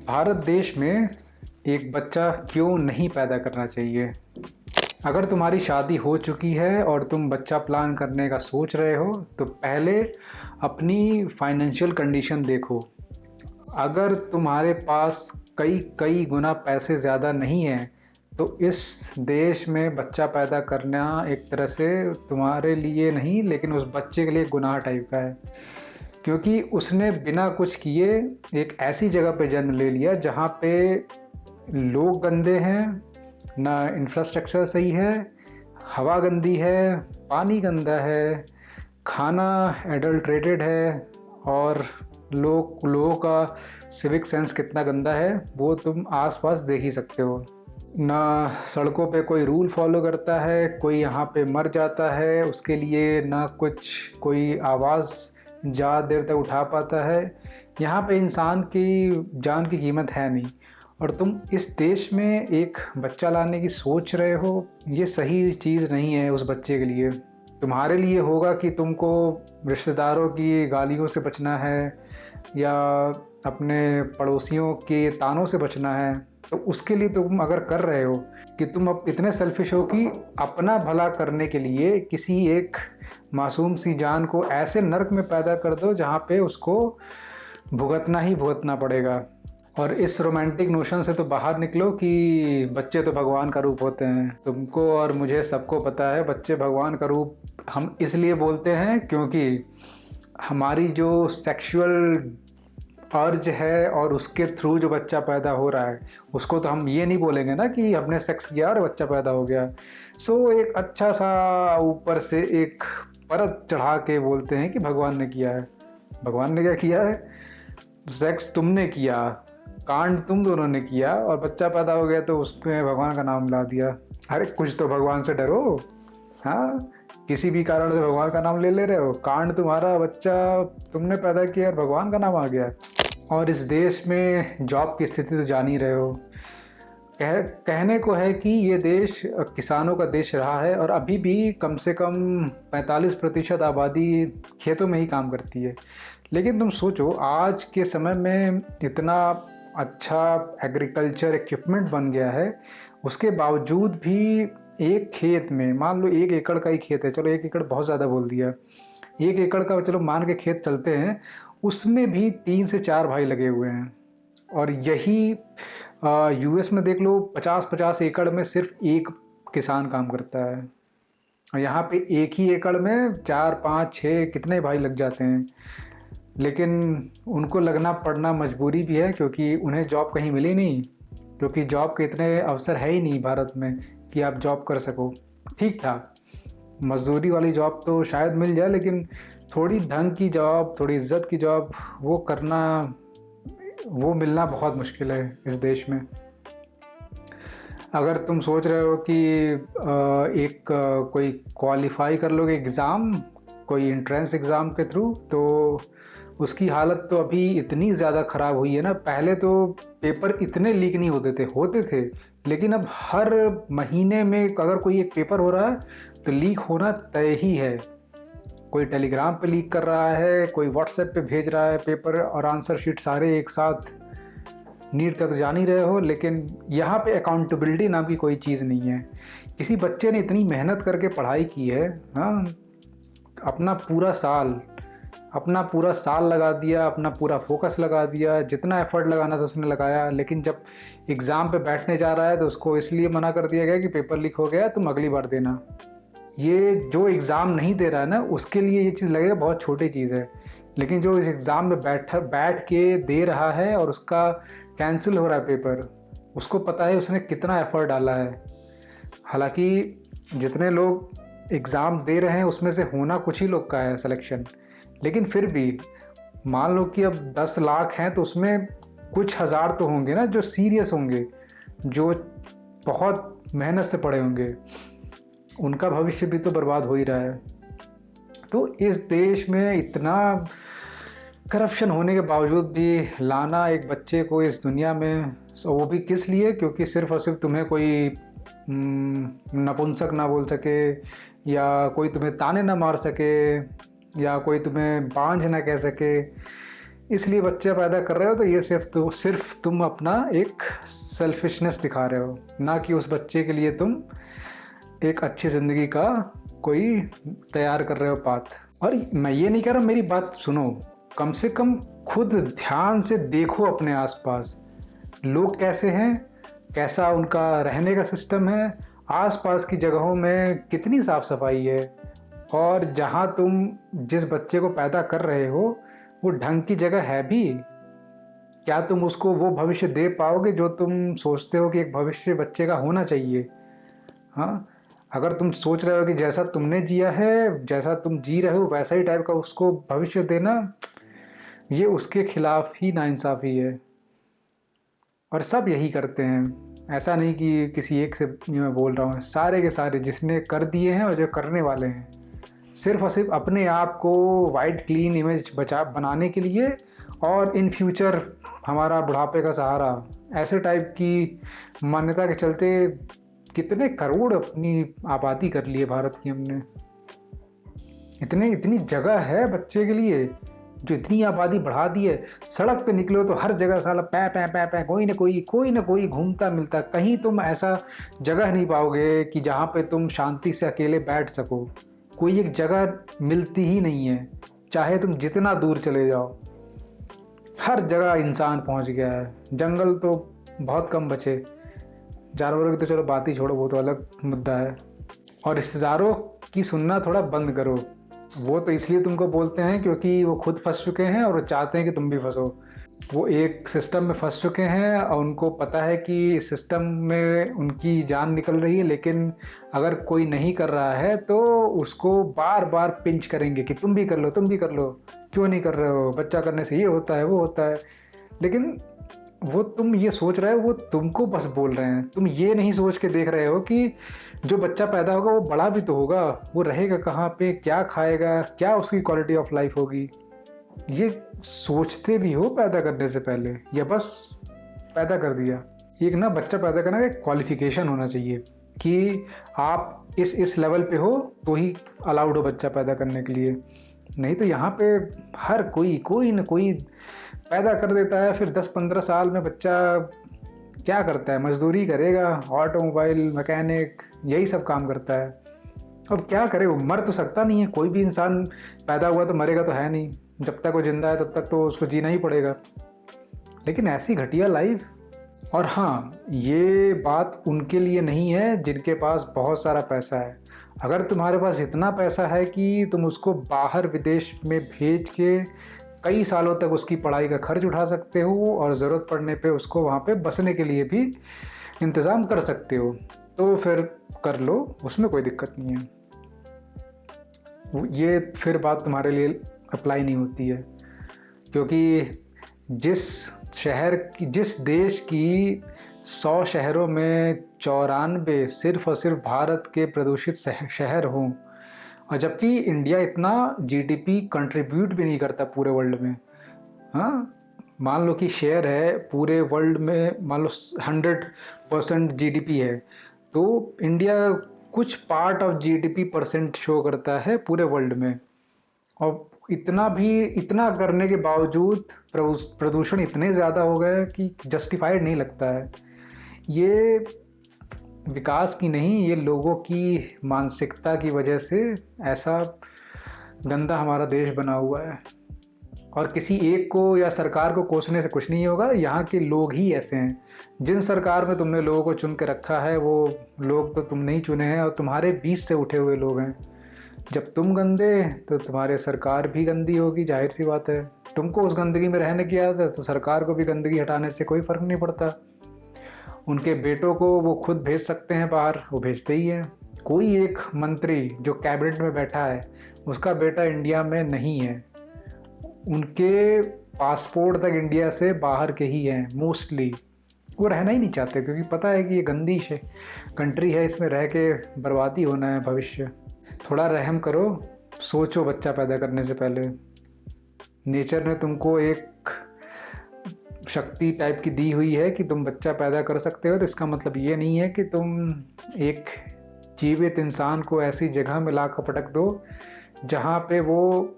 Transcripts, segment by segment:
भारत देश में एक बच्चा क्यों नहीं पैदा करना चाहिए। अगर तुम्हारी शादी हो चुकी है और तुम बच्चा प्लान करने का सोच रहे हो तो पहले अपनी फाइनेंशियल कंडीशन देखो। अगर तुम्हारे पास कई कई गुना पैसे ज़्यादा नहीं हैं तो इस देश में बच्चा पैदा करना एक तरह से तुम्हारे लिए नहीं लेकिन उस बच्चे के लिए गुनाह टाइप का है, क्योंकि उसने बिना कुछ किए एक ऐसी जगह पे जन्म ले लिया जहाँ पे लोग गंदे हैं, ना इंफ्रास्ट्रक्चर सही है, हवा गंदी है, पानी गंदा है, खाना एडल्ट्रेटेड है और लोगों का सिविक सेंस कितना गंदा है वो तुम आसपास देख ही सकते हो। ना सड़कों पे कोई रूल फॉलो करता है, कोई यहाँ पे मर जाता है उसके लिए ना कुछ कोई आवाज़ ज़्यादा देर तक उठा पाता है। यहाँ पे इंसान की जान की कीमत है नहीं और तुम इस देश में एक बच्चा लाने की सोच रहे हो, ये सही चीज़ नहीं है उस बच्चे के लिए। तुम्हारे लिए होगा कि तुमको रिश्तेदारों की गालियों से बचना है या अपने पड़ोसियों के तानों से बचना है, तो उसके लिए तुम अगर कर रहे हो कि तुम अब इतने सेल्फिश हो कि अपना भला करने के लिए किसी एक मासूम सी जान को ऐसे नर्क में पैदा कर दो जहाँ पे उसको भुगतना ही भुगतना पड़ेगा। और इस रोमांटिक नोशन से तो बाहर निकलो कि बच्चे तो भगवान का रूप होते हैं। तुमको और मुझे सबको पता है बच्चे भगवान का रूप हम इसलिए बोलते हैं क्योंकि हमारी जो सेक्सुअल अर्ज है और उसके थ्रू जो बच्चा पैदा हो रहा है उसको तो हम ये नहीं बोलेंगे ना कि हमने सेक्स किया और बच्चा पैदा हो गया। सो एक अच्छा सा ऊपर से एक परत चढ़ा के बोलते हैं कि भगवान ने किया है। भगवान ने क्या किया है? सेक्स तुमने किया, कांड तुम दोनों ने किया और बच्चा पैदा हो गया तो उसमें भगवान का नाम ला दिया। अरे कुछ तो भगवान से डरो। हाँ, किसी भी कारण से भगवान का नाम ले रहे हो, कांड तुम्हारा, बच्चा तुमने पैदा किया और भगवान का नाम आ गया। और इस देश में जॉब की स्थिति तो जान ही रहे हो। कहने को है कि ये देश किसानों का देश रहा है और अभी भी कम से कम 45% आबादी खेतों में ही काम करती है। लेकिन तुम सोचो आज के समय में इतना अच्छा एग्रीकल्चर इक्विपमेंट बन गया है, उसके बावजूद भी एक खेत में, मान लो 1 एकड़ का ही खेत है, चलो 1 एकड़ बहुत ज़्यादा बोल दिया, 1 एकड़ का चलो मान के खेत चलते हैं, उसमें भी 3 से 4 भाई लगे हुए हैं। और यही यूएस में देख लो 50-50 एकड़ में सिर्फ एक किसान काम करता है और यहाँ पे एक ही एकड़ में 4, 5, 6 कितने भाई लग जाते हैं। लेकिन उनको लगना पड़ना मजबूरी भी है क्योंकि उन्हें जॉब कहीं मिली नहीं, क्योंकि जॉब के इतने अवसर है ही नहीं भारत में कि आप जॉब कर सको। ठीक ठाक मजदूरी वाली जॉब तो शायद मिल जाए लेकिन थोड़ी ढंग की जॉब, थोड़ी इज्जत की जॉब वो मिलना बहुत मुश्किल है इस देश में। अगर तुम सोच रहे हो कि कोई क्वालिफाई कर लोगे एग्ज़ाम, कोई एंट्रेंस एग्ज़ाम के थ्रू, तो उसकी हालत तो अभी इतनी ज़्यादा ख़राब हुई है ना। पहले तो पेपर इतने लीक नहीं होते थे लेकिन अब हर महीने में अगर कोई एक पेपर हो रहा है तो लीक होना तय ही है। कोई टेलीग्राम पे लीक कर रहा है, कोई व्हाट्सएप पे भेज रहा है पेपर और आंसर शीट सारे एक साथ। नीट का तो जान ही रहे हो, लेकिन यहाँ पे अकाउंटेबिलिटी नाम की कोई चीज़ नहीं है। किसी बच्चे ने इतनी मेहनत करके पढ़ाई की है, हाँ, अपना पूरा साल लगा दिया, अपना पूरा फोकस लगा दिया, जितना एफर्ट लगाना था उसने लगाया, लेकिन जब एग्ज़ाम पे बैठने जा रहा है तो उसको इसलिए मना कर दिया गया कि पेपर लीक हो गया, तुम अगली बार देना। ये जो एग्ज़ाम नहीं दे रहा है ना उसके लिए ये चीज़ लगेगा बहुत छोटी चीज़ है, लेकिन जो इस एग्ज़ाम में बैठ के दे रहा है और उसका कैंसिल हो रहा है पेपर, उसको पता है उसने कितना एफ़र्ट डाला है। हालांकि जितने लोग एग्ज़ाम दे रहे हैं उसमें से होना कुछ ही लोग का है सिलेक्शन, लेकिन फिर भी मान लो कि अब 10 लाख हैं तो उसमें कुछ हज़ार तो होंगे ना जो सीरियस होंगे, जो बहुत मेहनत से पढ़े होंगे, उनका भविष्य भी तो बर्बाद हो ही रहा है। तो इस देश में इतना करप्शन होने के बावजूद भी लाना एक बच्चे को इस दुनिया में, वो भी किस लिए? क्योंकि सिर्फ और सिर्फ तुम्हें कोई नपुंसक ना बोल सके या कोई तुम्हें ताने ना मार सके या कोई तुम्हें बांझ ना कह सके इसलिए बच्चा पैदा कर रहे हो तो ये सिर्फ तुम अपना एक सेल्फिशनेस दिखा रहे हो, ना कि उस बच्चे के लिए तुम एक अच्छी ज़िंदगी का कोई तैयार कर रहे हो पाथ। और मैं ये नहीं कह रहा, मेरी बात सुनो, कम से कम खुद ध्यान से देखो अपने आसपास लोग कैसे हैं, कैसा उनका रहने का सिस्टम है, आसपास की जगहों में कितनी साफ़ सफाई है, और जहाँ तुम जिस बच्चे को पैदा कर रहे हो वो ढंग की जगह है भी? क्या तुम उसको वो भविष्य दे पाओगे जो तुम सोचते हो कि एक भविष्य बच्चे का होना चाहिए? हाँ, अगर तुम सोच रहे हो कि जैसा तुमने जिया है, जैसा तुम जी रहे हो वैसा ही टाइप का उसको भविष्य देना, ये उसके खिलाफ ही नाइंसाफ़ी है। और सब यही करते हैं, ऐसा नहीं कि किसी एक से ये मैं बोल रहा हूँ, सारे के सारे जिसने कर दिए हैं और जो करने वाले हैं, सिर्फ और सिर्फ अपने आप को वाइट क्लीन इमेज बनाने के लिए, और इन फ्यूचर हमारा बुढ़ापे का सहारा, ऐसे टाइप की मान्यता के चलते कितने करोड़ अपनी आबादी कर लिए भारत की हमने। इतनी जगह है बच्चे के लिए, जो इतनी आबादी बढ़ा दी है। सड़क पे निकलो तो हर जगह साला पै पै पै पै कोई ना कोई घूमता मिलता। कहीं तुम ऐसा जगह नहीं पाओगे कि जहाँ पे तुम शांति से अकेले बैठ सको। कोई एक जगह मिलती ही नहीं है, चाहे तुम जितना दूर चले जाओ। हर जगह इंसान पहुँच गया है। जंगल तो बहुत कम बचे, जानवरों की तो चलो बात ही छोड़ो, वो तो अलग मुद्दा है। और रिश्तेदारों की सुनना थोड़ा बंद करो। वो तो इसलिए तुमको बोलते हैं क्योंकि वो खुद फंस चुके हैं और वो चाहते हैं कि तुम भी फंसो। वो एक सिस्टम में फंस चुके हैं और उनको पता है कि इस सिस्टम में उनकी जान निकल रही है, लेकिन अगर कोई नहीं कर रहा है तो उसको बार बार पिंच करेंगे कि तुम भी कर लो, तुम भी कर लो, क्यों नहीं कर रहे हो, बच्चा करने से ये होता है वो होता है। लेकिन वो तुम ये सोच रहे हो, वो तुमको बस बोल रहे हैं। तुम ये नहीं सोच के देख रहे हो कि जो बच्चा पैदा होगा वो बड़ा भी तो होगा, वो रहेगा कहाँ पे, क्या खाएगा, क्या उसकी क्वालिटी ऑफ लाइफ होगी। ये सोचते भी हो पैदा करने से पहले, या बस पैदा कर दिया? एक ना बच्चा पैदा करने का एक क्वालिफिकेशन होना चाहिए कि आप इस लेवल पे हो तो ही अलाउड हो बच्चा पैदा करने के लिए। नहीं तो यहाँ पे हर कोई ना कोई पैदा कर देता है, फिर 10-15 साल में बच्चा क्या करता है, मजदूरी करेगा, ऑटोमोबाइल मैकेनिक, यही सब काम करता है। अब क्या करे, वो मर तो सकता नहीं है। कोई भी इंसान पैदा हुआ तो मरेगा तो है नहीं, जब तक वो जिंदा है तब तक तो उसको जीना ही पड़ेगा। लेकिन ऐसी घटिया लाइफ। और हाँ, ये बात उनके लिए नहीं है जिनके पास बहुत सारा पैसा है। अगर तुम्हारे पास इतना पैसा है कि तुम उसको बाहर विदेश में भेज के कई सालों तक उसकी पढ़ाई का खर्च उठा सकते हो और ज़रूरत पड़ने पे उसको वहाँ पे बसने के लिए भी इंतज़ाम कर सकते हो, तो फिर कर लो, उसमें कोई दिक्कत नहीं है। ये फिर बात तुम्हारे लिए अप्लाई नहीं होती है, क्योंकि जिस देश की 100 शहरों में 94 सिर्फ और सिर्फ भारत के प्रदूषित शहर हों, और जबकि इंडिया इतना जीडीपी कंट्रीब्यूट भी नहीं करता पूरे वर्ल्ड में। हाँ, मान लो कि शेयर है पूरे वर्ल्ड में, मान लो 100% जीडीपी है, तो इंडिया कुछ part of GDP percent show करता है पूरे वर्ल्ड में। और इतना करने के बावजूद प्रदूषण इतने ज़्यादा हो गए कि जस्टिफाइड नहीं लगता है। ये विकास की नहीं, ये लोगों की मानसिकता की वजह से ऐसा गंदा हमारा देश बना हुआ है। और किसी एक को या सरकार को कोसने से कुछ नहीं होगा, यहाँ के लोग ही ऐसे हैं। जिन सरकार में तुमने लोगों को चुन के रखा है, वो लोग तो तुम नहीं चुने हैं और तुम्हारे बीच से उठे हुए लोग हैं। जब तुम गंदे तो तुम्हारे सरकार भी गंदी होगी, जाहिर सी बात है। तुमको उस गंदगी में रहने की आदत है तो सरकार को भी गंदगी हटाने से कोई फ़र्क नहीं पड़ता। उनके बेटों को वो खुद भेज सकते हैं बाहर, वो भेजते ही हैं। कोई एक मंत्री जो कैबिनेट में बैठा है उसका बेटा इंडिया में नहीं है, उनके पासपोर्ट तक इंडिया से बाहर के ही हैं मोस्टली। वो रहना ही नहीं चाहते क्योंकि पता है कि ये गंदी कंट्री है, इसमें रह के बर्बादी होना है भविष्य। थोड़ा रहम करो, सोचो बच्चा पैदा करने से पहले। नेचर ने तुमको एक शक्ति टाइप की दी हुई है कि तुम बच्चा पैदा कर सकते हो, तो इसका मतलब ये नहीं है कि तुम एक जीवित इंसान को ऐसी जगह में ला कर पटक दो जहाँ पे वो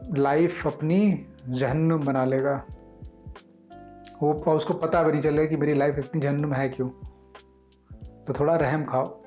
लाइफ अपनी जहन्नुम बना लेगा। वो उसको पता भी नहीं चलेगा कि मेरी लाइफ इतनी जहन्नुम है क्यों। तो थोड़ा रहम खाओ।